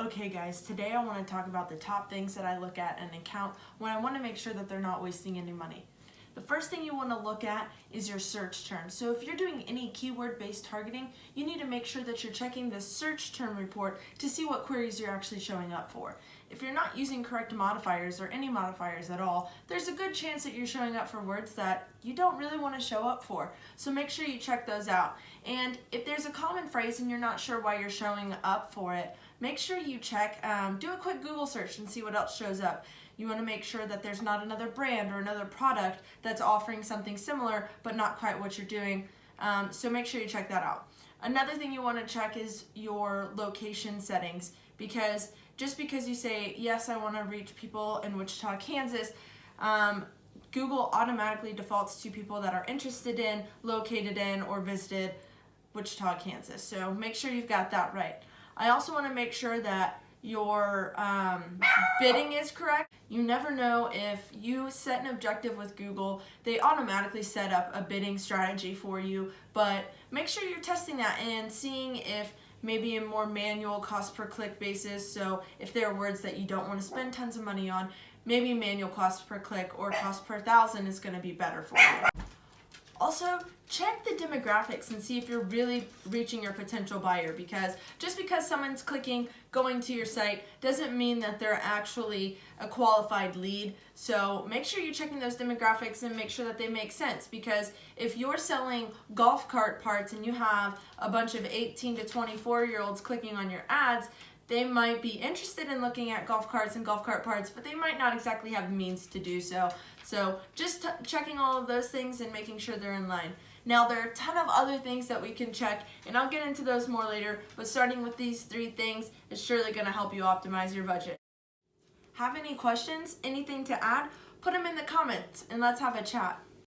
Okay guys, today I want to talk about the top things that I look at in an account when I want to make sure that they're not wasting any money. The first thing you want to look at is your search term. So if you're doing any keyword-based targeting, you need to make sure that you're checking the search term report to see what queries you're actually showing up for. If you're not using correct modifiers or any modifiers at all, there's a good chance that you're showing up for words that you don't really want to show up for. So make sure you check those out. And if there's a common phrase and you're not sure why you're showing up for it, make sure you check, do a quick Google search and see what else shows up. You want to make sure that there's not another brand or another product that's offering something similar but not quite what you're doing. So make sure you check that out. Another thing you want to check is your location settings, because just because you say, yes, I want to reach people in Wichita, Kansas, Google automatically defaults to people that are interested in, located in, or visited Wichita, Kansas. So make sure you've got that right. I also want to make sure that your bidding is correct. You never know, if you set an objective with Google, they automatically set up a bidding strategy for you, but make sure you're testing that and seeing if maybe a more manual cost per click basis, so if there are words that you don't want to spend tons of money on, maybe manual cost per click or cost per thousand is going to be better for you. Also, check the demographics and see if you're really reaching your potential buyer, because just because someone's going to your site doesn't mean that they're actually a qualified lead. So make sure you're checking those demographics and make sure that they make sense, because if you're selling golf cart parts and you have a bunch of 18 to 24-year-olds clicking on your ads, they might be interested in looking at golf carts and golf cart parts, but they might not exactly have the means to do so. So just checking all of those things and making sure they're in line. Now, there are a ton of other things that we can check, and I'll get into those more later, but starting with these 3 things is surely going to help you optimize your budget. Have any questions, anything to add? Put them in the comments and let's have a chat.